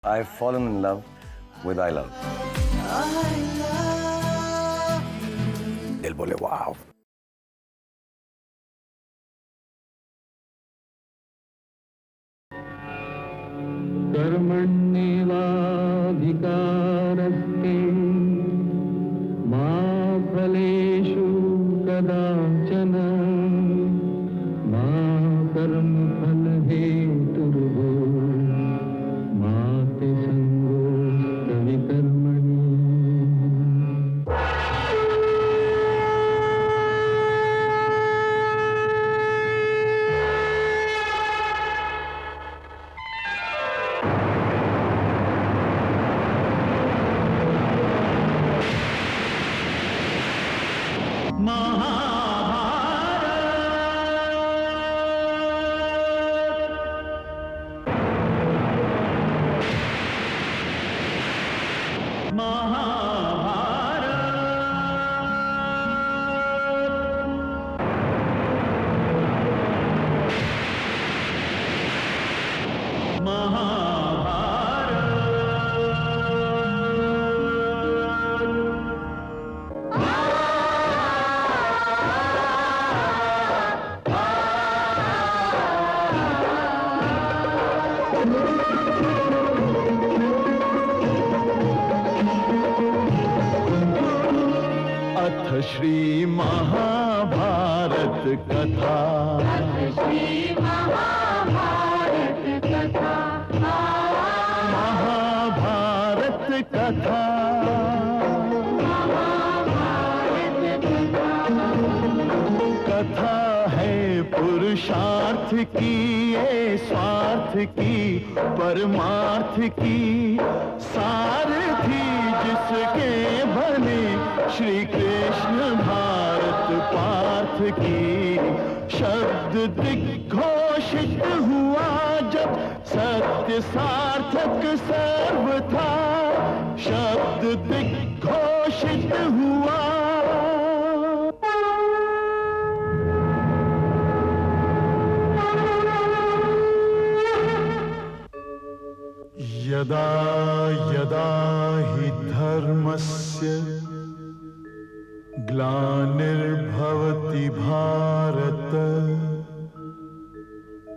I've fallen in love with I love. दिल बोले वाव. कर्मण्येवाधिकारस्ते मा फलेषु कदाचन मा कर्मफलहेतुर्भो मा ते सङ्गोऽस्तविकर्मणि. श्री महाभारत कथा. श्री महाभारत कथा. महाभारत कथा. कथा है पुरुषार्थ की, ये स्वार्थ की, परमार्थ की, सारथी जिसके बने श्री कृष्ण भारत पार्थ की. शब्द दिग्घोषित हुआ जब सत्य सार्थक सर्व था. शब्द दिग्घोषित हुआ. यदा यदा हि धर्मस्य ग्लानिर्भवति भारत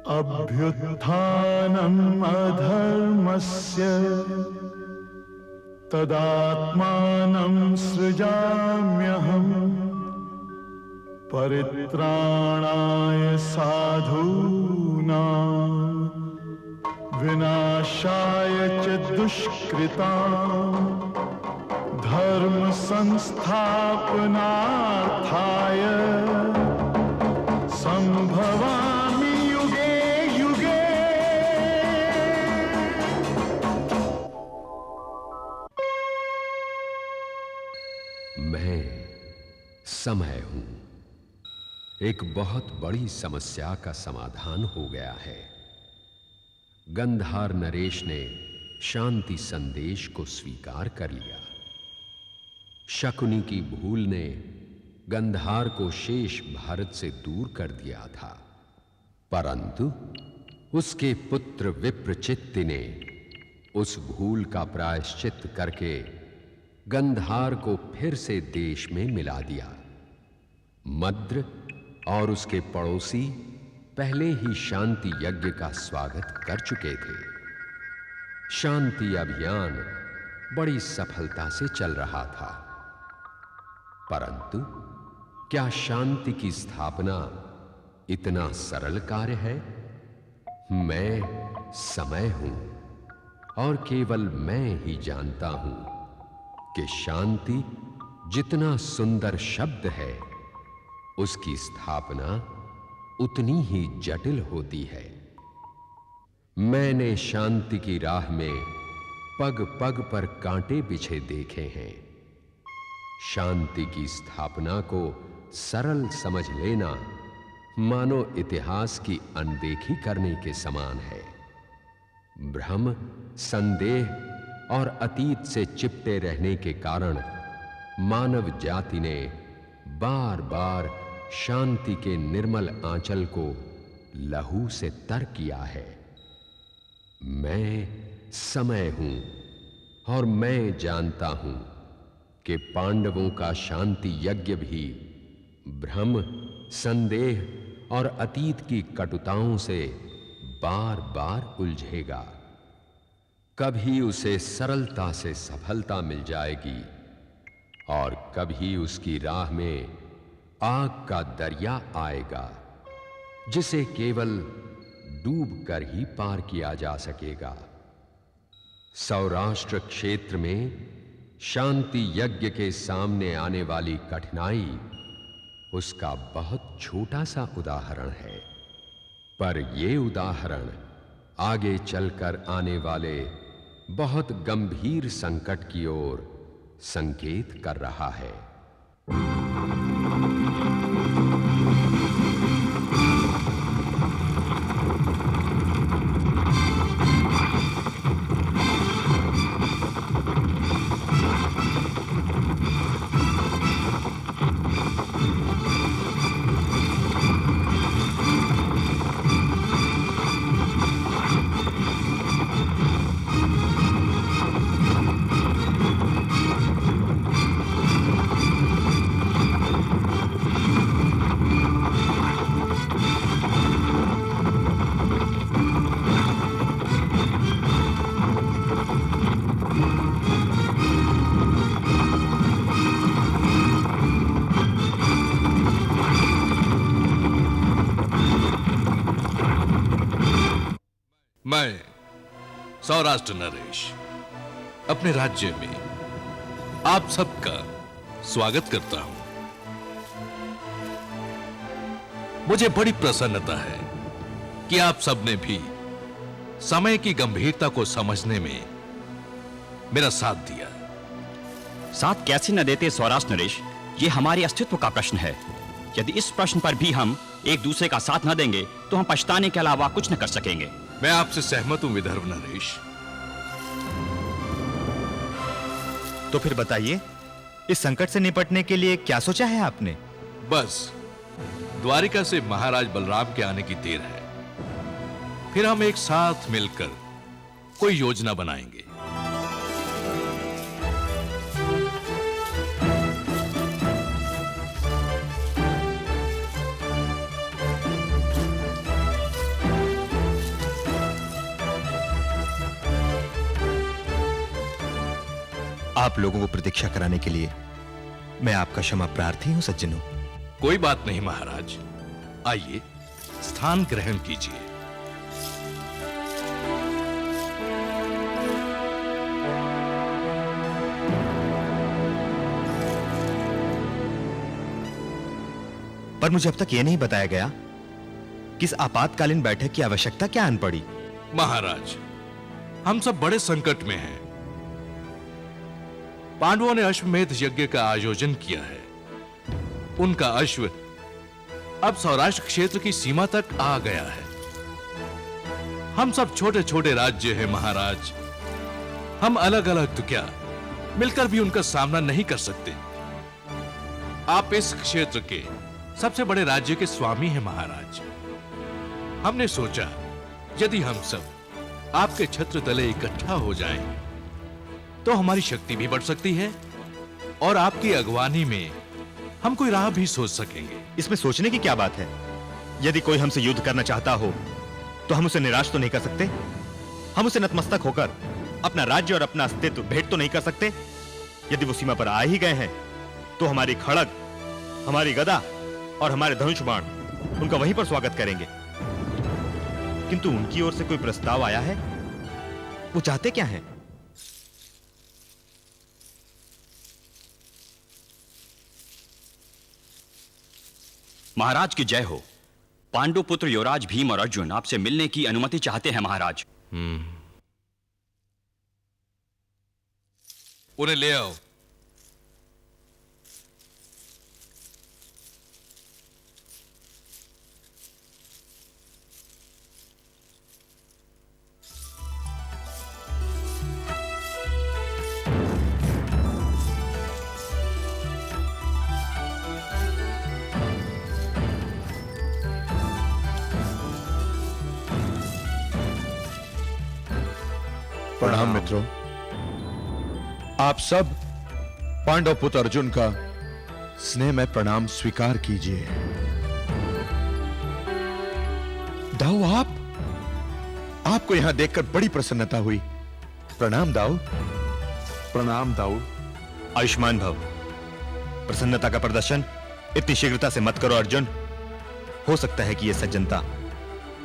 अभ्युत्थानम् अधर्मस्य तदात्मानं सृजाम्यहम् परित्राणाय साधूनां विनाशाय च दुष्कृतां धर्म संस्थापनार्थाय संभवामि युगे युगे. मैं समय हूं. एक बहुत बड़ी समस्या का समाधान हो गया है. गंधार नरेश ने शांति संदेश को स्वीकार कर लिया. शकुनी की भूल ने गंधार को शेष भारत से दूर कर दिया था, परंतु उसके पुत्र विप्रचित्ति ने उस भूल का प्रायश्चित करके गंधार को फिर से देश में मिला दिया. मद्र और उसके पड़ोसी पहले ही शांति यज्ञ का स्वागत कर चुके थे. शांति अभियान बड़ी सफलता से चल रहा था, परंतु क्या शांति की स्थापना इतना सरल कार्य है? मैं समय हूं और केवल मैं ही जानता हूं कि शांति जितना सुंदर शब्द है, उसकी स्थापना उतनी ही जटिल होती है. मैंने शांति की राह में पग पग पर कांटे बिछे देखे हैं. शांति की स्थापना को सरल समझ लेना मानो इतिहास की अनदेखी करने के समान है. भ्रम, संदेह और अतीत से चिपटे रहने के कारण मानव जाति ने बार-बार शांति के निर्मल आंचल को लहू से तर किया है. मैं समय हूं और मैं जानता हूं कि पांडवों का शांति यज्ञ भी भ्रम, संदेह और अतीत की कटुताओं से बार बार उलझेगा। कभी उसे सरलता से सफलता मिल जाएगी और कभी उसकी राह में आग का दरिया आएगा जिसे केवल डूब कर ही पार किया जा सकेगा। सौराष्ट्र क्षेत्र में शांति यज्ञ के सामने आने वाली कठिनाई उसका बहुत छोटा सा उदाहरण है, पर यह उदाहरण आगे चलकर आने वाले बहुत गंभीर संकट की ओर संकेत कर रहा है। मैं सौराष्ट्र नरेश अपने राज्य में आप सबका स्वागत करता हूं। मुझे बड़ी प्रसन्नता है कि आप सबने भी समय की गंभीरता को समझने में मेरा साथ दिया। साथ कैसे न देते सौराष्ट्र नरेश, ये हमारे अस्तित्व का प्रश्न है। यदि इस प्रश्न पर भी हम एक दूसरे का साथ न देंगे तो हम पछताने के अलावा कुछ न कर सकेंगे। मैं आपसे सहमत हूं विदर्भ नरेश। तो फिर बताइए, इस संकट से निपटने के लिए क्या सोचा है आपने? बस द्वारिका से महाराज बलराम के आने की देर है, फिर हम एक साथ मिलकर कोई योजना बनाएंगे। आप लोगों को प्रतीक्षा कराने के लिए मैं आपका क्षमा प्रार्थी हूं सज्जनों। कोई बात नहीं महाराज, आइए स्थान ग्रहण कीजिए। पर मुझे अब तक यह नहीं बताया गया कि इस आपातकालीन बैठक की आवश्यकता क्या आन पड़ी। महाराज, हम सब बड़े संकट में हैं। पांडवों ने अश्वमेध यज्ञ का आयोजन किया है। उनका अश्व अब सौराष्ट्र क्षेत्र की सीमा तक आ गया है। हम सब छोटे छोटे राज्य हैं महाराज। हम अलग अलग तो क्या, मिलकर भी उनका सामना नहीं कर सकते। आप इस क्षेत्र के सबसे बड़े राज्य के स्वामी हैं महाराज। हमने सोचा यदि हम सब आपके छत्र तले इकट्ठा हो जाएं, तो हमारी शक्ति भी बढ़ सकती है और आपकी अगवानी में हम कोई राह भी सोच सकेंगे। इसमें सोचने की क्या बात है? यदि कोई हमसे युद्ध करना चाहता हो तो हम उसे निराश तो नहीं कर सकते। हम उसे नतमस्तक होकर अपना राज्य और अपना अस्तित्व भेंट तो नहीं कर सकते। यदि वो सीमा पर आ ही गए हैं तो हमारी खड़ग, हमारी गदा और हमारे धनुष बाण उनका वहीं पर स्वागत करेंगे। किंतु उनकी ओर से कोई प्रस्ताव आया है? वो चाहते क्या हैं? महाराज की जय हो। पांडु पुत्र युवराज भीम और अर्जुन आपसे मिलने की अनुमति चाहते हैं महाराज। उन्हें ले आओ। मित्रों, आप सब पांडव पुत्र अर्जुन का स्नेह में प्रणाम स्वीकार कीजिए। दाऊ, आपको यहां देखकर बड़ी प्रसन्नता हुई। प्रणाम दाऊ। प्रणाम दाऊ। आयुष्मान भव। प्रसन्नता का प्रदर्शन इतनी शीघ्रता से मत करो अर्जुन। हो सकता है कि यह सज्जनता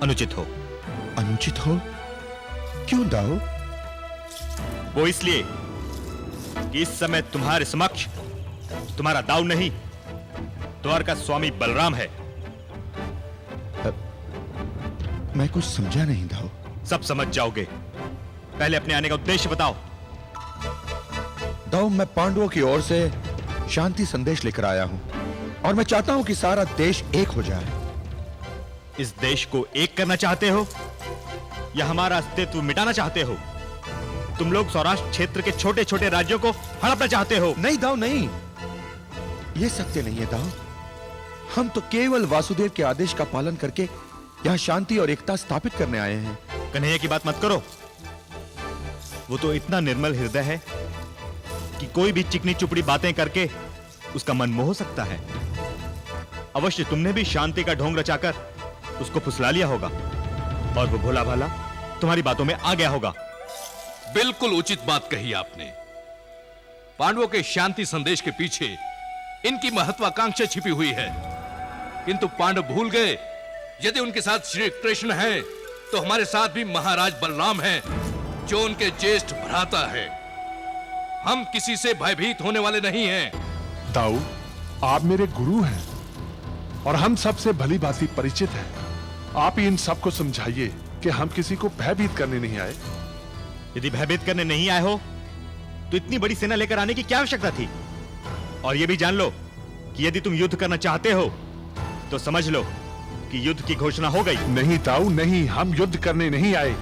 अनुचित हो। अनुचित हो? क्यों दाऊ? वो इसलिए कि इस समय तुम्हारे समक्ष तुम्हारा दाऊ नहीं, द्वारका स्वामी बलराम है। मैं कुछ समझा नहीं दाऊ। सब समझ जाओगे। पहले अपने आने का उद्देश्य बताओ। दाऊ, मैं पांडवों की ओर से शांति संदेश लेकर आया हूं और मैं चाहता हूं कि सारा देश एक हो जाए। इस देश को एक करना चाहते हो या हमारा अस्तित्व मिटाना चाहते हो? तुम लोग सौराष्ट्र क्षेत्र के छोटे छोटे राज्यों को हड़पना चाहते हो? नहीं दाऊ, नहीं, यह सत्य नहीं है दाऊ। हम तो केवल वासुदेव के आदेश का पालन करके यहां शांति और एकता स्थापित करने आए हैं। कन्हैया की बात मत करो। वो तो इतना निर्मल हृदय है कि कोई भी चिकनी चुपड़ी बातें करके उसका मन मोह सकता है। अवश्य तुमने भी शांति का ढोंग रचाकर उसको फुसला लिया होगा और वो भोला भाला तुम्हारी बातों में आ गया होगा। बिल्कुल उचित बात कही आपने। पांडवों के शांति संदेश के पीछे इनकी महत्वाकांक्षा छिपी हुई है, किंतु पांडव भूल गए यदि उनके साथ श्री कृष्ण हैं, तो हमारे साथ भी महाराज बलराम हैं, जो उनके ज्येष्ठ भ्राता है। हम किसी से भयभीत होने वाले नहीं हैं। दाऊ, आप मेरे गुरु हैं और हम सबसे भली भांति परिचित हैं। आप ही इन सबको समझाइए कि हम किसी को भयभीत करने नहीं आए। यदि भयभीत करने नहीं आए हो तो इतनी बड़ी सेना लेकर आने की क्या आवश्यकता थी? और यह भी जान लो कि यदि तुम युद्ध करना चाहते हो तो समझ लो कि युद्ध की घोषणा हो गई। नहीं दाऊ, नहीं, हम युद्ध करने नहीं आए।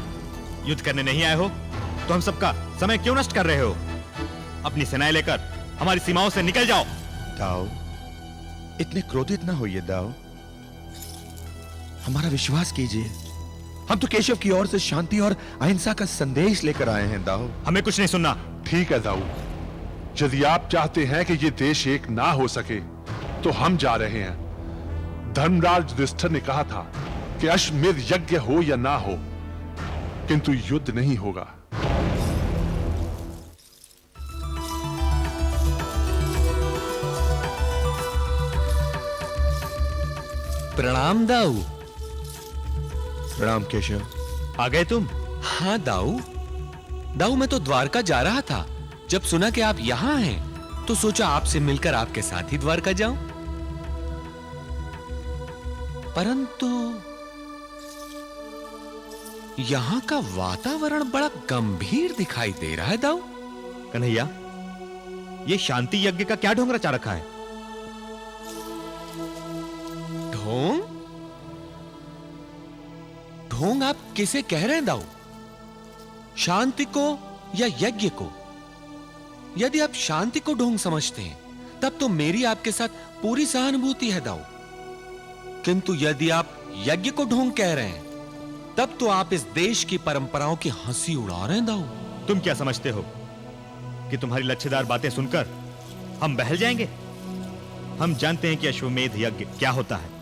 युद्ध करने नहीं आए हो तो हम सबका समय क्यों नष्ट कर रहे हो? अपनी सेनाएं लेकर हमारी सीमाओं से निकल जाओ। दाऊ, इतने क्रोधित ना होइए दाऊ। हमारा विश्वास कीजिए, हम तो केशव की ओर से शांति और अहिंसा का संदेश लेकर आए हैं दाऊ। हमें कुछ नहीं सुनना। ठीक है दाऊ, यदि आप चाहते हैं कि ये देश एक ना हो सके तो हम जा रहे हैं। धर्मराज युधिष्ठिर ने कहा था कि अश्वमेध यज्ञ हो या ना हो, किंतु युद्ध नहीं होगा। प्रणाम दाऊ। प्रणाम केशव। आ गए तुम? हाँ दाऊ, मैं तो द्वारका जा रहा था। जब सुना कि आप यहां हैं तो सोचा आपसे मिलकर आपके साथ ही द्वारका जाऊं। परंतु यहां का वातावरण बड़ा गंभीर दिखाई दे रहा है दाऊ। कन्हैया, ये शांति यज्ञ का क्या ढोंग रचा रखा है? ढोंग? ढोंग आप किसे कह रहे हैं दाऊ? शांति को या यज्ञ को? यदि आप शांति को ढोंग समझते हैं तब तो मेरी आपके साथ पूरी सहानुभूति है दाऊ, किंतु यदि आप यज्ञ को ढोंग कह रहे हैं तब तो आप इस देश की परंपराओं की हंसी उड़ा रहे हैं दाऊ। तुम क्या समझते हो कि तुम्हारी लच्छेदार बातें सुनकर हम बहल जाएंगे? हम जानते हैं कि अश्वमेध यज्ञ क्या होता है।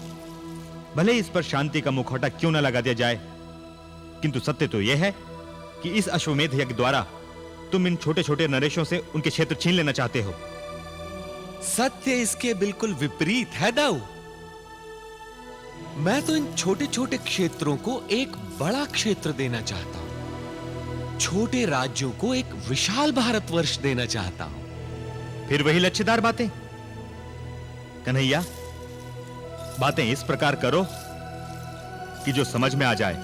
भले इस पर शांति का मुखौटा क्यों न लगा दिया जाए, किंतु सत्य तो यह है कि इस अश्वमेध यज्ञ द्वारा तुम इन छोटे छोटे नरेशों से उनके क्षेत्र छीन लेना चाहते हो। सत्य इसके बिल्कुल विपरीत है दाऊ। मैं तो इन छोटे छोटे क्षेत्रों को एक बड़ा क्षेत्र देना चाहता हूं, छोटे राज्यों को एक विशाल भारतवर्ष देना चाहता हूं। फिर वही लच्छेदार बातें। कन्हैया, बातें इस प्रकार करो कि जो समझ में आ जाए।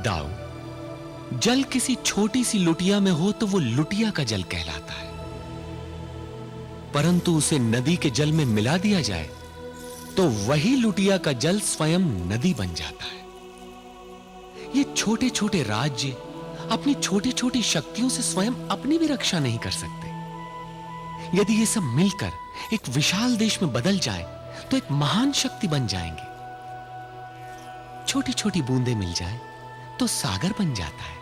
दाऊ, जल किसी छोटी सी लुटिया में हो तो वो लुटिया का जल कहलाता है, परंतु उसे नदी के जल में मिला दिया जाए तो वही लुटिया का जल स्वयं नदी बन जाता है। ये छोटे छोटे राज्य अपनी छोटी छोटी शक्तियों से स्वयं अपनी भी रक्षा नहीं कर सकते। यदि ये सब मिलकर एक विशाल देश में बदल जाए तो एक महान शक्ति बन जाएंगे। छोटी छोटी बूंदें मिल जाए तो सागर बन जाता है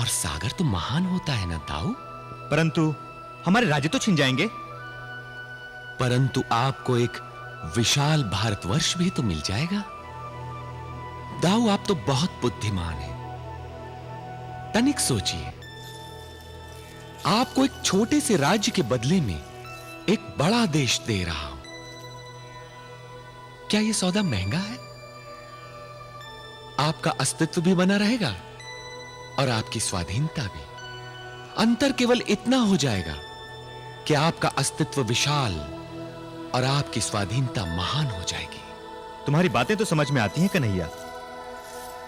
और सागर तो महान होता है ना दाऊ। परंतु हमारे राज्य तो छिन जाएंगे। परंतु आपको एक विशाल भारतवर्ष भी तो मिल जाएगा। दाऊ, आप तो बहुत बुद्धिमान हैं। तनिक सोचिए, आपको एक छोटे से राज्य के बदले में एक बड़ा देश दे रहा हूं। क्या यह सौदा महंगा है? आपका अस्तित्व भी बना रहेगा और आपकी स्वाधीनता भी। अंतर केवल इतना हो जाएगा कि आपका अस्तित्व विशाल और आपकी स्वाधीनता महान हो जाएगी। तुम्हारी बातें तो समझ में आती हैं कन्हैया,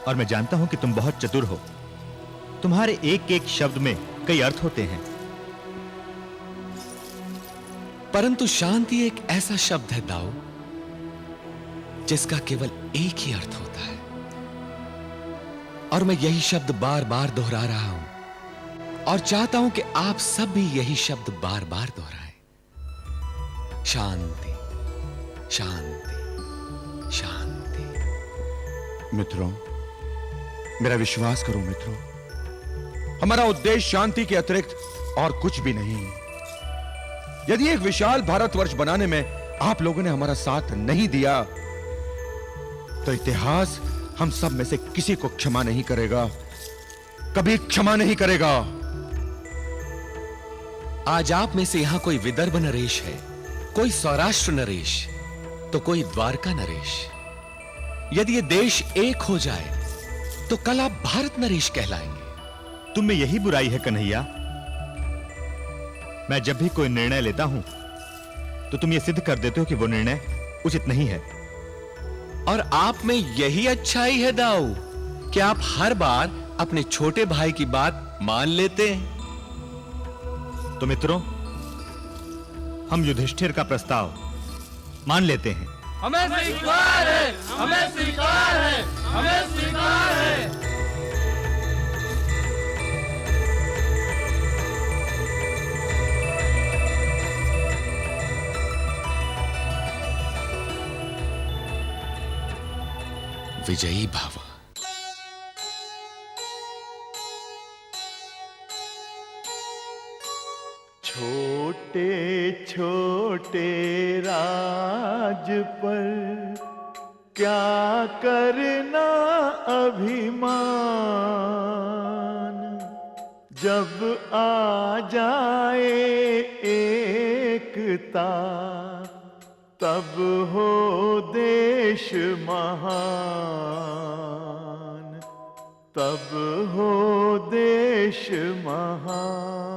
और मैं जानता हूं कि तुम बहुत चतुर हो। तुम्हारे एक एक शब्द में कई अर्थ होते हैं। परंतु शांति एक ऐसा शब्द है दाऊ, जिसका केवल एक ही अर्थ होता है, और मैं यही शब्द बार बार दोहरा रहा हूं, और चाहता हूं कि आप सब भी यही शब्द बार बार दोहराएं। शांति, शांति, शांति। मित्रों, मेरा विश्वास करो मित्रों, हमारा उद्देश्य शांति के अतिरिक्त और कुछ भी नहीं। यदि एक विशाल भारतवर्ष बनाने में आप लोगों ने हमारा साथ नहीं दिया, तो इतिहास हम सब में से किसी को क्षमा नहीं करेगा, कभी क्षमा नहीं करेगा। आज आप में से यहां कोई विदर्भ नरेश है, कोई सौराष्ट्र नरेश, तो कोई द्वारका नरेश। यदि ये देश एक हो जाए तो कल आप भारत नरेश कहलाएंगे। तुम में यही बुराई है कन्हैया। मैं जब भी कोई निर्णय लेता हूं तो तुम ये सिद्ध कर देते हो कि वो निर्णय उचित नहीं है। और आप में यही अच्छाई है दाऊ कि आप हर बार अपने छोटे भाई की बात मान लेते हैं। तो मित्रों, हम युधिष्ठिर का प्रस्ताव मान लेते हैं। हमें स्वीकार है, हमें स्वीकार है, हमें स्वीकार है। विजयी भव। छोटे छोटे राज पर क्या करना अभिमान, जब आ जाए एकता तब हो देश महान, तब हो देश महान।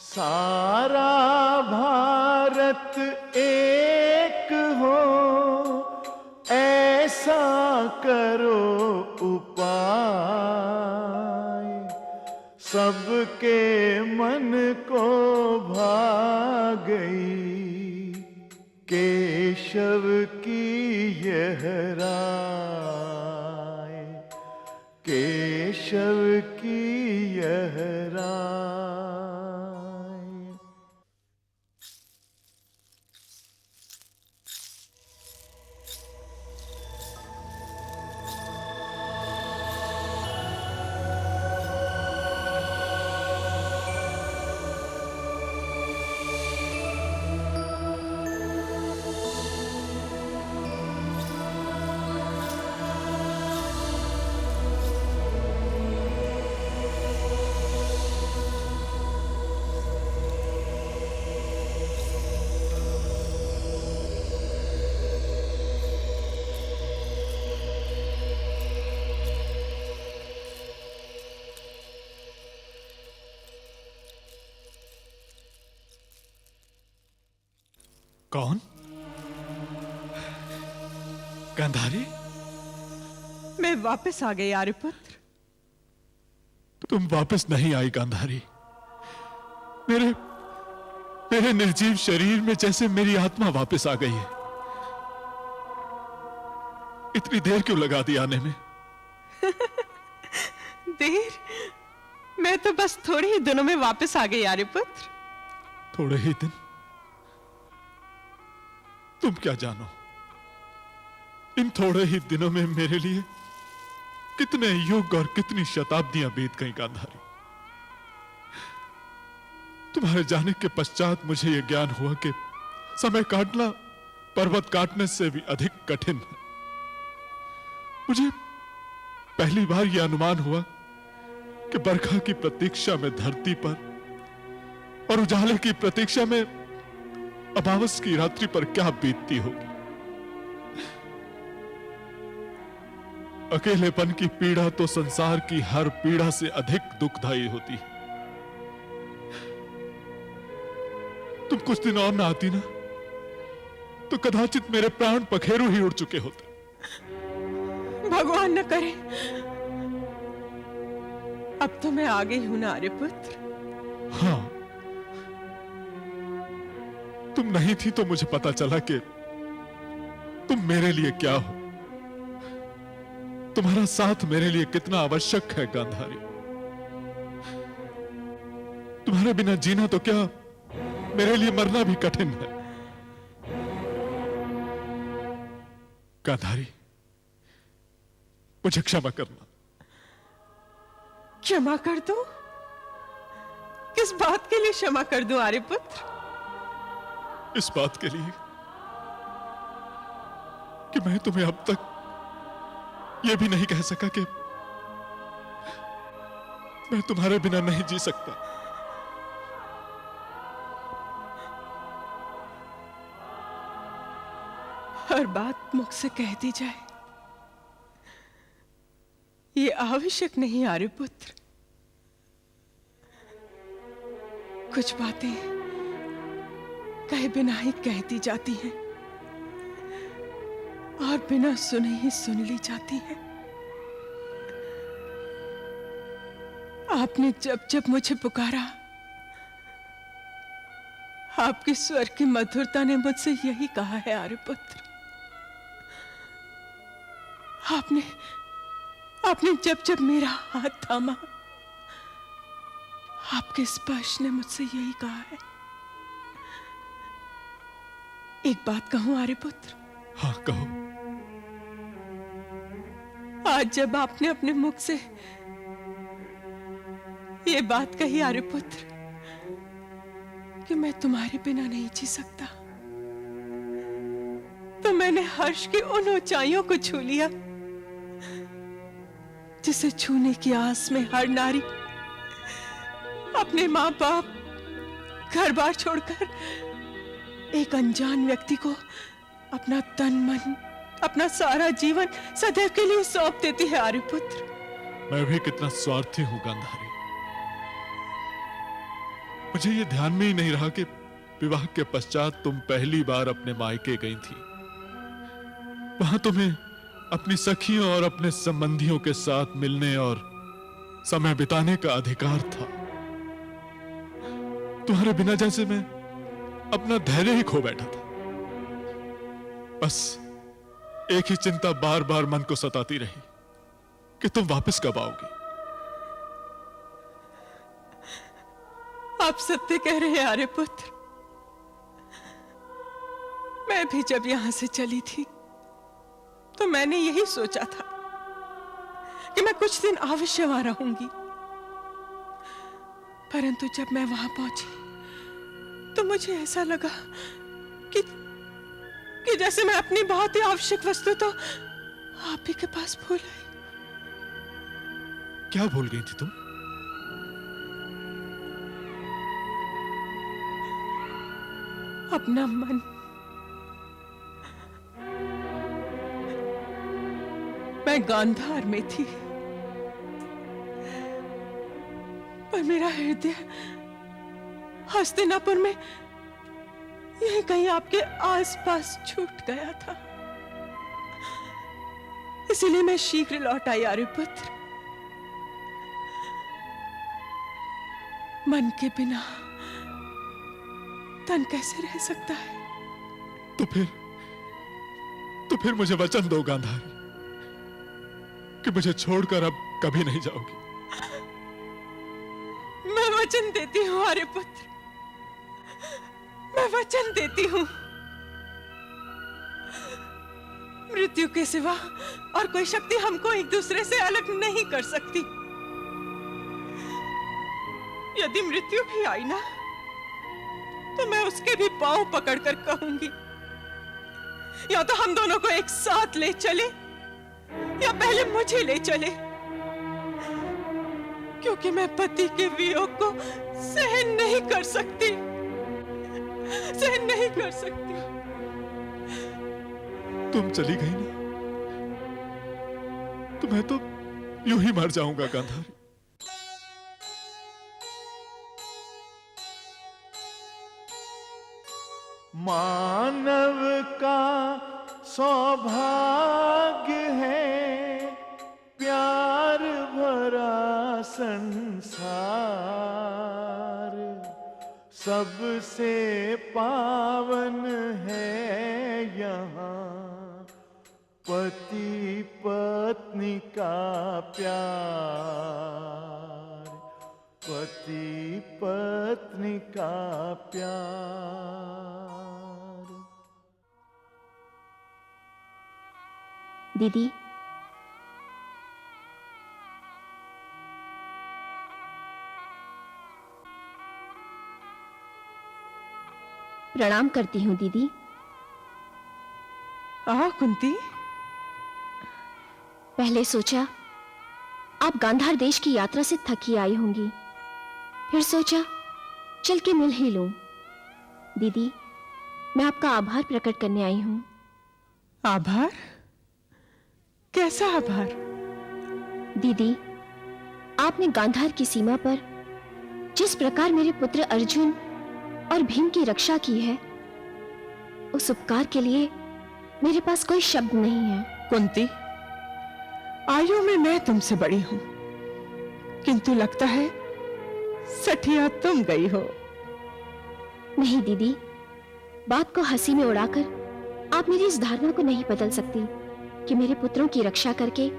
सारा भारत एक हो ऐसा करो उपाय, सबके मन को भा गई केशव की यह राय, केशव की यह राय। कौन? गांधारी? मैं वापस आ गई आर्यपुत्र। तुम वापस नहीं आई गांधारी। मेरे निर्जीव शरीर में जैसे मेरी आत्मा वापस आ गई है। इतनी देर क्यों लगा दी आने में? देर? मैं तो बस थोड़े ही दिनों में वापस आ गई आर्यपुत्र। थोड़े ही दिन? तुम क्या जानो, इन थोड़े ही दिनों में मेरे लिए कितने युग और कितनी शताब्दियां बीत गई गांधारी। तुम्हारे जाने के पश्चात मुझे यह ज्ञान हुआ कि समय काटना पर्वत काटने से भी अधिक कठिन है। मुझे पहली बार यह अनुमान हुआ कि बरखा की प्रतीक्षा में धरती पर और उजाले की प्रतीक्षा में अमावस की रात्रि पर क्या बीतती होगी। अकेलेपन की पीड़ा तो संसार की हर पीड़ा से अधिक दुखदायी होती है। तुम कुछ दिन और ना आती ना, तो कदाचित मेरे प्राण पखेरु ही उड़ चुके होते। भगवान न करे। अब तो मैं आ गई हूं ना आर्यपुत्र। हाँ, तुम नहीं थी तो मुझे पता चला कि तुम मेरे लिए क्या हो। तुम्हारा साथ मेरे लिए कितना आवश्यक है गांधारी। तुम्हारे बिना जीना तो क्या, मेरे लिए मरना भी कठिन है। गांधारी, मुझे क्षमा करना। क्षमा कर दो? किस बात के लिए क्षमा कर दूं आर्यपुत्र? इस बात के लिए कि मैं तुम्हें अब तक यह भी नहीं कह सका कि मैं तुम्हारे बिना नहीं जी सकता। हर बात मुख से कह दी जाए, ये आवश्यक नहीं आर्यपुत्र। कुछ बातें कहे बिना ही कह दी जाती हैं और बिना सुने ही सुन ली जाती हैं। आपने जब जब मुझे पुकारा, आपके स्वर की मधुरता ने मुझसे यही कहा है आर्यपुत्र। आपने जब जब मेरा हाथ थामा, आपके स्पर्श ने मुझसे यही कहा है। एक बात कहूं आर्यपुत्र? हाँ, कहो। आज जब आपने अपने मुख से ये बात कही आर्यपुत्र कि मैं तुम्हारे बिना नहीं जी सकता, तो मैंने हर्ष की उन ऊंचाइयों को छू लिया जिसे छूने की आस में हर नारी अपने मां बाप, घर बार छोड़कर एक अनजान व्यक्ति को अपना तन मन, अपना सारा जीवन सदैव के लिए सौंप देती है आर्यपुत्र। मैं भी कितना स्वार्थी हूं गांधारी। मुझे ये ध्यान में ही नहीं रहा कि विवाह के पश्चात तुम पहली बार अपने मायके गई थी। वहां तुम्हें अपनी सखियों और अपने संबंधियों के साथ मिलने और समय बिताने का अधिकार था। तुम्हारे बिना जैसे मैं अपना धैर्य ही खो बैठा था। बस एक ही चिंता बार बार मन को सताती रही कि तुम वापस कब आओगी। आप सत्य कह रहे हैं आर्यपुत्र। मैं भी जब यहां से चली थी तो मैंने यही सोचा था कि मैं कुछ दिन अवश्य वहां रहूंगी। परंतु जब मैं वहां पहुंची तो मुझे ऐसा लगा कि जैसे मैं अपनी बहुत ही आवश्यक वस्तु तो आप ही के पास भूल आई। क्या भूल गई थी तुम? अपना मन। मैं गांधार में थी, पर मेरा हृदय हस्तिनापुर में यही कहीं आपके आसपास छूट गया था। इसीलिए मैं शीघ्र लौट आई आर्यपुत्र। मन के बिना तन कैसे रह सकता है? तो फिर मुझे वचन दो गांधारी कि मुझे छोड़कर अब कभी नहीं जाओगी। मैं वचन देती हूँ आर्यपुत्र, मैं वचन देती हूँ। मृत्यु के सिवा और कोई शक्ति हमको एक दूसरे से अलग नहीं कर सकती। यदि मृत्यु भी आई ना, तो मैं उसके भी पांव पकड़कर कहूंगी, या तो हम दोनों को एक साथ ले चले या पहले मुझे ले चले, क्योंकि मैं पति के वियोग को सहन नहीं कर सकती, सहन नहीं कर सकती। तुम चली गई ना, तो मैं तो यूं ही मर जाऊंगा गांधारी। मानव का सौभाग्य है प्यार भरा संसार, सबसे पावन है यहाँ पति पत्नी का प्यार, पति पत्नी का प्यार। दीदी, प्रणाम करती हूँ दीदी। कुंती। पहले सोचा आप गांधार देश की यात्रा से थकी आई होंगी, फिर सोचा चल के मिल ही लूं। दीदी, मैं आपका आभार प्रकट करने आई हूं। आभार? कैसा आभार? दीदी, आपने गांधार की सीमा पर जिस प्रकार मेरे पुत्र अर्जुन और भीम की रक्षा की है, उस उपकार के लिए मेरे पास कोई शब्द नहीं है। कुंती, आयु में मैं तुमसे बड़ी हूं, किंतु लगता है सठिया तुम गई हो। नहीं दीदी, बात को हंसी में उड़ाकर आप मेरी इस धारणा को नहीं बदल सकती कि मेरे पुत्रों की रक्षा करके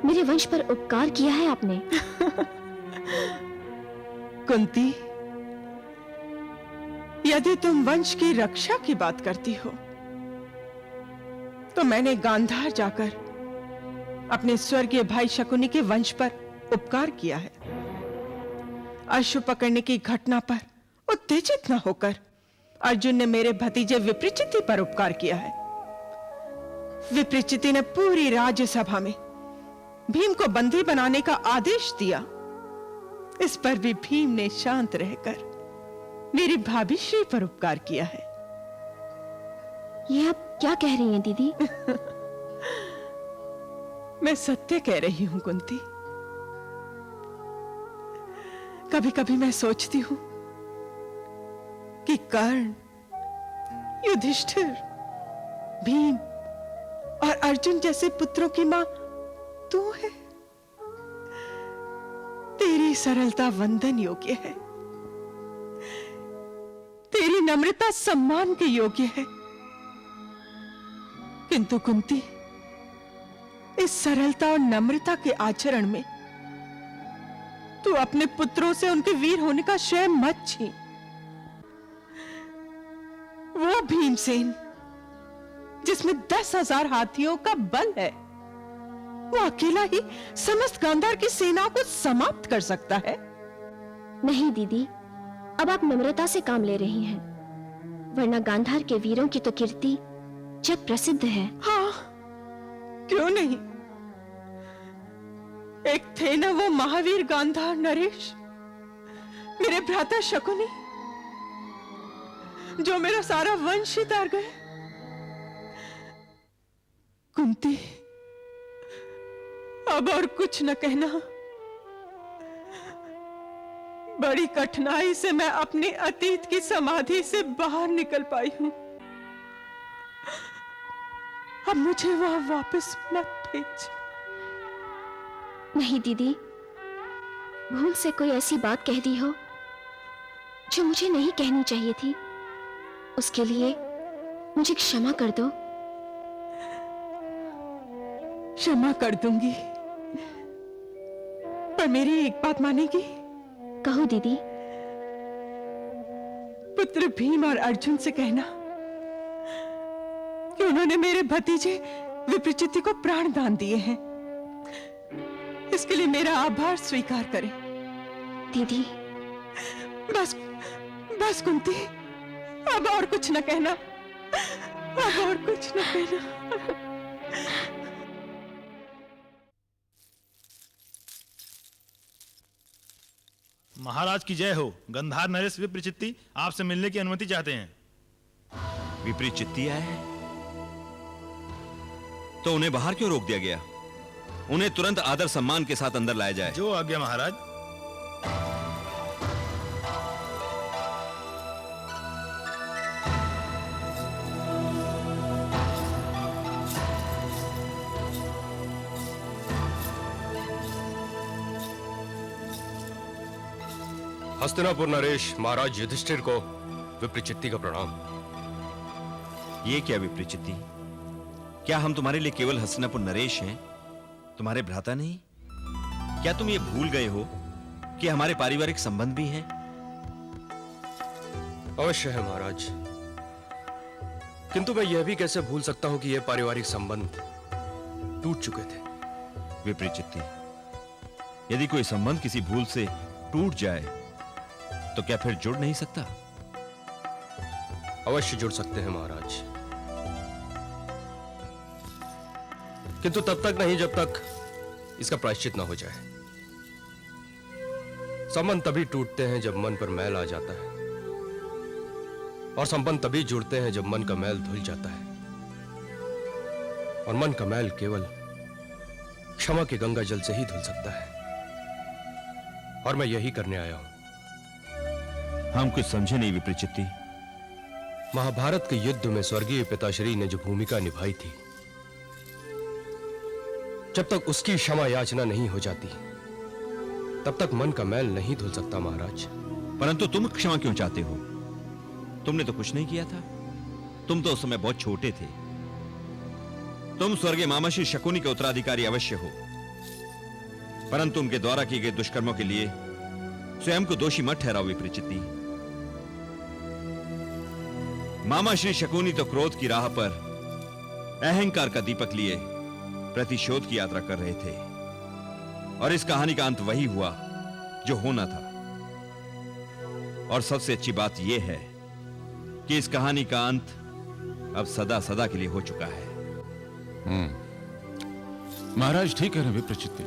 मेरे वंश पर उपकार किया है आपने। कुंती, यदि तुम वंश की रक्षा की बात करती हो, तो मैंने गांधार जाकर अपने स्वर्गीय भाई शकुनी के वंश पर उपकार किया है। अश्व पकड़ने की घटना पर उत्तेजित न होकर अर्जुन ने मेरे भतीजे विप्रचिति पर उपकार किया है। विप्रचिति ने पूरी राज्यसभा में भीम को बंदी बनाने का आदेश दिया। इस पर भी भीम ने शांत रहकर मेरी भाभी श्री पर उपकार किया है। ये आप क्या कह रही हैं दीदी? मैं सत्य कह रही हूं कुंती। कभी कभी मैं सोचती हूं कि कर्ण, युधिष्ठिर, भीम और अर्जुन जैसे पुत्रों की मां तू है। तेरी सरलता वंदन योग्य है, तेरी नम्रता सम्मान के योग्य है, किंतु कुंती, इस सरलता और नम्रता के आचरण में तू अपने पुत्रों से उनके वीर होने का श्रेय मत छीन। वो भीमसेन जिसमें 10,000 हाथियों का बल है, वो अकेला ही समस्त गांधार की सेनाओं को समाप्त कर सकता है। नहीं दीदी, अब आप नम्रता से काम ले रही हैं, वरना गांधार के वीरों की तो कीर्ति जग प्रसिद्ध है। हाँ, क्यों नहीं? एक थे ना वो महावीर गांधार नरेश, मेरे भ्राता शकुनी, जो मेरा सारा वंश ही तार गए। कुंती, अब और कुछ न कहना। बड़ी कठिनाई से मैं अपने अतीत की समाधि से बाहर निकल पाई हूं। अब मुझे वहां वापस मत भेज। नहीं दीदी, भूल से कोई ऐसी बात कह दी हो जो मुझे नहीं कहनी चाहिए थी, उसके लिए मुझे क्षमा कर दो। क्षमा कर दूंगी, पर मेरी एक बात मानेगी? कहो दीदी। पुत्र भीम और अर्जुन से कहना कि उन्होंने मेरे भतीजे विप्रचित्ति को प्राण दान दिए हैं। इसके लिए मेरा आभार स्वीकार करें। दीदी, बस बस कुंती, अब और कुछ न कहना, अब और कुछ न कहना। महाराज की जय हो। गंधार नरेश विप्रचित्ति आपसे मिलने की अनुमति चाहते हैं। विप्रचित्ति आए हैं तो उन्हें बाहर क्यों रोक दिया गया? उन्हें तुरंत आदर सम्मान के साथ अंदर लाया जाए। जो आज्ञा महाराज। हस्तिनापुर नरेश महाराज युधिष्ठिर को विप्रचित्ति का प्रणाम। ये क्या विप्रचित्ति? क्या हम तुम्हारे लिए केवल हस्तिनापुर नरेश हैं, तुम्हारे भ्राता नहीं? क्या तुम ये भूल गए हो कि हमारे पारिवारिक संबंध भी हैं? अवश्य है महाराज, किंतु मैं यह भी कैसे भूल सकता हूं कि यह पारिवारिक संबंध टूट चुके थे। विप्रचित्ति, यदि कोई संबंध किसी भूल से टूट जाए तो क्या फिर जुड़ नहीं सकता? अवश्य जुड़ सकते हैं महाराज, किंतु तब तक नहीं जब तक इसका प्रायश्चित ना हो जाए। संबंध तभी टूटते हैं जब मन पर मैल आ जाता है, और संबंध तभी जुड़ते हैं जब मन का मैल धुल जाता है, और मन का मैल केवल क्षमा के गंगा जल से ही धुल सकता है, और मैं यही करने आया हूं। हम कुछ समझे नहीं विप्रचित्ति। महाभारत के युद्ध में स्वर्गीय पिताश्री ने जो भूमिका निभाई थी, जब तक उसकी क्षमा याचना नहीं हो जाती तब तक मन का मैल नहीं धुल सकता महाराज। परंतु तुम क्षमा क्यों चाहते हो? तुमने तो कुछ नहीं किया था। तुम तो उस समय बहुत छोटे थे। तुम स्वर्गीय मामा श्री शकुनी के उत्तराधिकारी अवश्य हो, परंतु उनके द्वारा किए गए दुष्कर्मों के लिए स्वयं को दोषी मत ठहराओ विप्रचित्ति। मामा श्री शकुनी तो क्रोध की राह पर अहंकार का दीपक लिए प्रतिशोध की यात्रा कर रहे थे, और इस कहानी का अंत वही हुआ जो होना था। और सबसे अच्छी बात यह है कि इस कहानी का अंत अब सदा सदा के लिए हो चुका है। महाराज ठीक है विप्रचित्ति।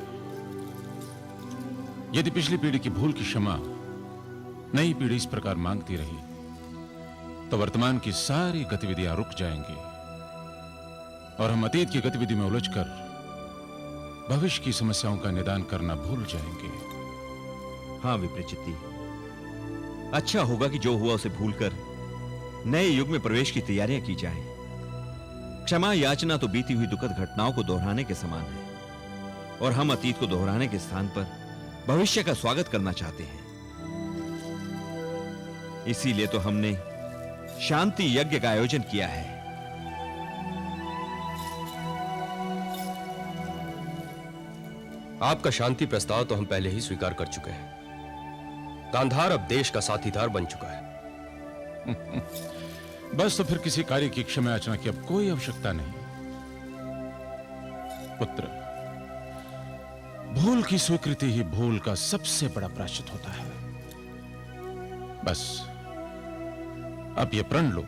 यदि पिछली पीढ़ी की भूल की क्षमा नई पीढ़ी इस प्रकार मांगती रही तो वर्तमान की सारी गतिविधियां रुक जाएंगी, और हम अतीत की गतिविधि में उलझकर भविष्य की समस्याओं का निदान करना भूल जाएंगे। हां विप्रचित्ति, अच्छा होगा कि जो हुआ उसे भूलकर नए युग में प्रवेश की तैयारियां की जाएं। क्षमा याचना तो बीती हुई दुखद घटनाओं को दोहराने के समान है, और हम अतीत को दोहराने के स्थान पर भविष्य का स्वागत करना चाहते हैं। इसीलिए तो हमने शांति यज्ञ का आयोजन किया है। आपका शांति प्रस्ताव तो हम पहले ही स्वीकार कर चुके हैं। गांधार अब देश का साथीदार बन चुका है। बस तो फिर किसी कार्य की क्षमा याचना की अब कोई आवश्यकता नहीं। पुत्र, भूल की स्वीकृति ही भूल का सबसे बड़ा प्रायश्चित होता है। बस अब यह प्रण लो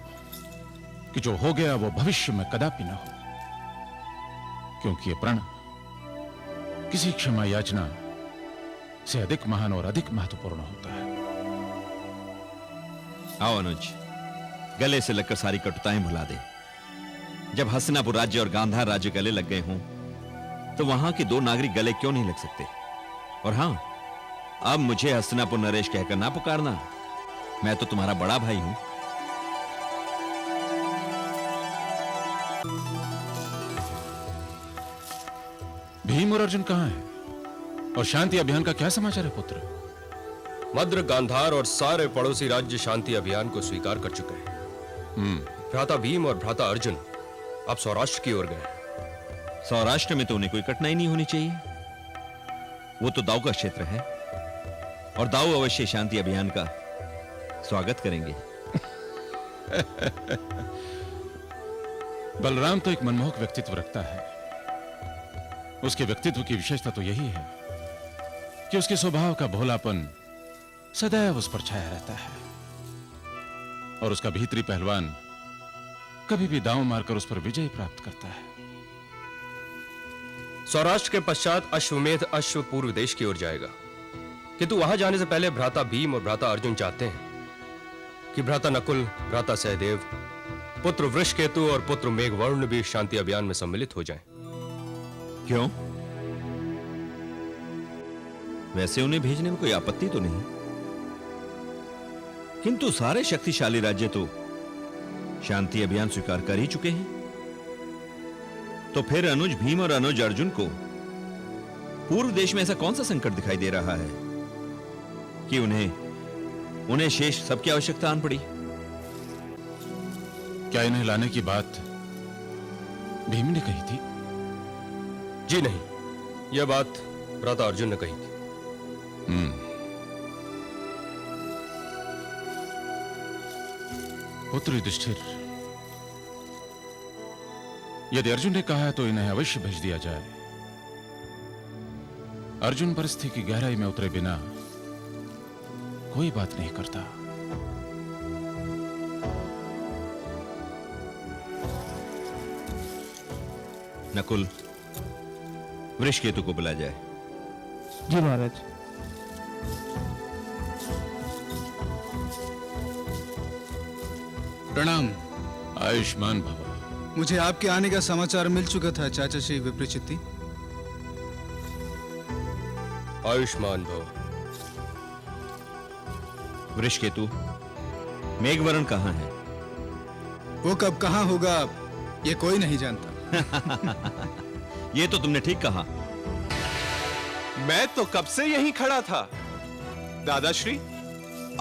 कि जो हो गया वो भविष्य में कदापि ना हो, क्योंकि यह प्रण किसी क्षमा याचना से अधिक महान और अधिक महत्वपूर्ण होता है। आओ अनुज, गले से लगकर सारी कटुताएं भुला दे। जब हस्तिनापुर राज्य और गांधार राज्य गले लग गए हों तो वहां के दो नागरिक गले क्यों नहीं लग सकते? और हां, अब मुझे हस्तिनापुर नरेश कहकर ना पुकारना, मैं तो तुम्हारा बड़ा भाई हूं। भीम और अर्जुन कहां हैं? और शांति अभियान का क्या समाचार है पुत्र? मद्र, गांधार और सारे पड़ोसी राज्य शांति अभियान को स्वीकार कर चुके हैं। भ्राता भीम और भ्राता अर्जुन अब सौराष्ट्र की ओर गए। सौराष्ट्र में तो उन्हें कोई कठिनाई नहीं होनी चाहिए। वो तो दाऊ का क्षेत्र है, और दाऊ अवश्य शांति अभियान का स्वागत करेंगे। बलराम तो एक मनमोहक व्यक्तित्व रखता है। उसके व्यक्तित्व की विशेषता तो यही है कि उसके स्वभाव का भोलापन सदैव उस पर छाया रहता है और उसका भीतरी पहलवान कभी भी दांव मारकर उस पर विजय प्राप्त करता है। सौराष्ट्र के पश्चात अश्वमेध अश्व पूर्व देश की ओर जाएगा, किंतु वहां जाने से पहले भ्राता भीम और भ्राता अर्जुन चाहते हैं कि भ्राता नकुल, भ्राता सहदेव, पुत्र वृषकेतु और पुत्र मेघवर्ण भी शांति अभियान में सम्मिलित हो जाएं। क्यों? वैसे उन्हें भेजने में कोई आपत्ति तो नहीं, किंतु सारे शक्तिशाली राज्य तो शांति अभियान स्वीकार कर ही चुके हैं। तो फिर अनुज भीम और अनुज अर्जुन को पूर्व देश में ऐसा कौन सा संकट दिखाई दे रहा है कि उन्हें शेष सबकी आवश्यकता आन पड़ी? क्या इन्हें लाने की बात भीम ने कही थी? जी नहीं, यह बात भ्राता अर्जुन ने कही थी। पुत्र युधिष्ठिर, यदि अर्जुन ने कहा है तो इन्हें अवश्य भेज दिया जाए। अर्जुन परिस्थिति की गहराई में उतरे बिना कोई बात नहीं करता। नकुल, वृषकेतु को बुला जाए। जी महाराज। प्रणाम। आयुष्मान भव। मुझे आपके आने का समाचार मिल चुका था चाचा श्री विप्रचित्ति। आयुष्मान भव। वृषकेतु, मेघवर्ण कहां है? वो कब कहां होगा ये कोई नहीं जानता। ये तो तुमने ठीक कहा। मैं तो कब से यहीं खड़ा था। दादाश्री,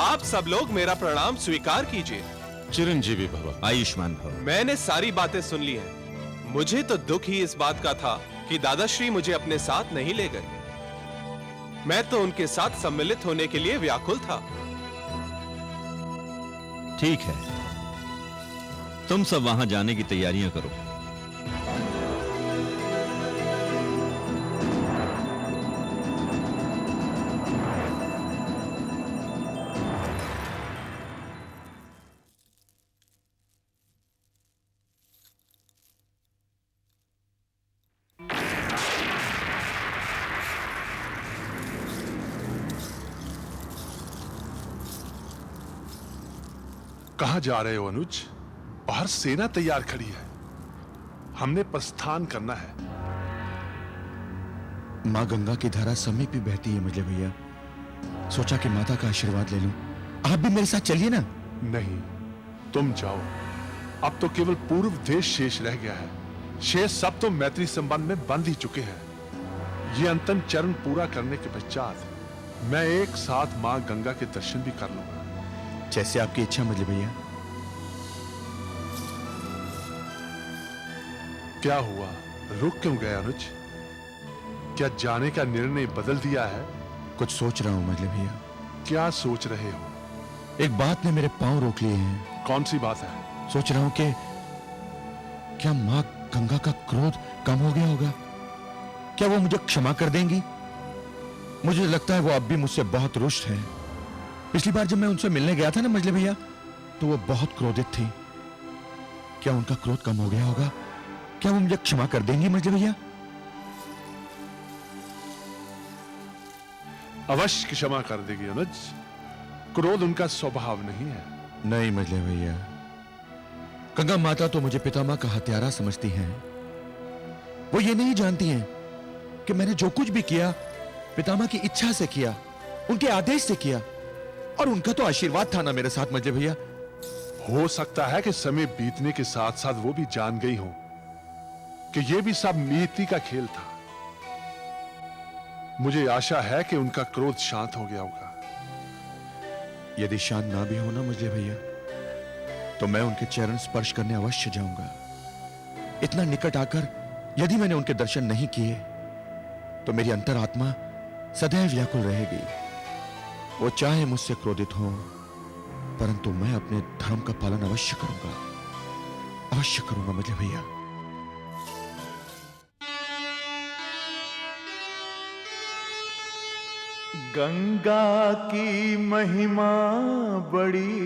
आप सब लोग मेरा प्रणाम स्वीकार कीजिए। चिरंजीवी भव। आयुष्मान भव। मैंने सारी बातें सुन ली हैं। मुझे तो दुख ही इस बात का था कि दादाश्री मुझे अपने साथ नहीं ले गए। मैं तो उनके साथ सम्मिलित होने के लिए व्याकुल था। ठीक है, तुम सब वहां जाने की तैयारियां करो। कहां जा रहे हो अनुज? बाहर सेना तैयार खड़ी है, हमने प्रस्थान करना है। मां गंगा की धारा समीप ही बहती है मुझे भैया। सोचा कि माता का आशीर्वाद ले लूं। आप भी मेरे साथ चलिए ना। नहीं, तुम जाओ। अब तो केवल पूर्व देश शेष रह गया है। शेष सब तो मैत्री संबंध में बंध ही चुके हैं। ये अंतिम चरण पूरा करने के पश्चात मैं एक साथ मां गंगा के दर्शन भी कर लूंगा। जैसे आपकी इच्छा मुझे भैया। क्या हुआ, रुक क्यों गए अनुज? क्या जाने का निर्णय बदल दिया है? कुछ सोच रहा हूं मुझे भैया। क्या सोच रहे हो? एक बात ने मेरे पांव रोक लिए हैं। कौन सी बात है? सोच रहा हूं कि क्या मां गंगा का क्रोध कम हो गया होगा? क्या वो मुझे क्षमा कर देंगी? मुझे लगता है वो अब भी मुझसे बहुत रुष्ट है। पिछली बार जब मैं उनसे मिलने गया था ना मजले भैया, तो वो बहुत क्रोधित थी। क्या उनका क्रोध कम हो गया होगा? क्या वो मुझे क्षमा कर देंगी मजले भैया? अवश्य क्षमा कर देगी अनुज। क्रोध उनका स्वभाव नहीं है। नहीं मजले भैया, गंगा माता तो मुझे पितामह का हत्यारा समझती हैं। वो ये नहीं जानती हैं कि मैंने जो कुछ भी किया पितामह की इच्छा से किया, उनके आदेश से किया, और उनका तो आशीर्वाद था ना मेरे साथ मजले भैया। हो सकता है कि समय बीतने के साथ साथ वो भी जान गई हो कि ये भी सब नीति का खेल था। मुझे आशा है कि उनका क्रोध शांत हो गया होगा। यदि शांत ना भी हो ना मजले भैया, तो मैं उनके चरण स्पर्श करने अवश्य जाऊंगा। इतना निकट आकर यदि मैंने उनके दर्शन नहीं किए तो मेरी अंतरात्मा सदैव व्याकुल रहेगी। वो चाहे मुझसे क्रोधित हो, परंतु मैं अपने धर्म का पालन अवश्य करूंगा। अवश्य करूंगा मुझे भैया। गंगा की महिमा बड़ी,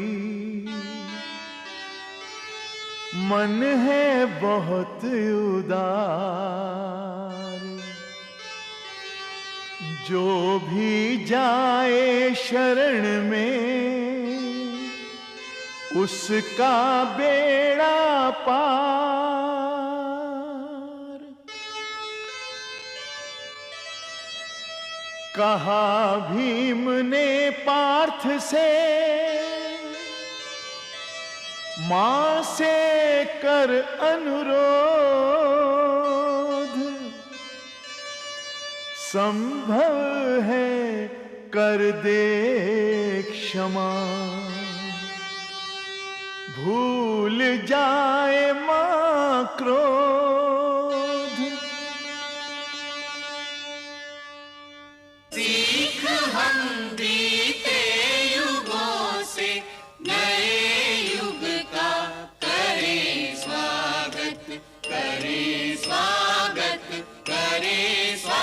मन है बहुत उदार, जो भी जाए शरण में उसका बेड़ा पार। कहा भीम ने पार्थ से, मां से कर अनुरोध, संभव है कर दे क्षमा, भूल जाए मां क्रोध। सीख हम बीते युगों से नए युग का करें स्वागत, करें स्वागत, करें स्वागत।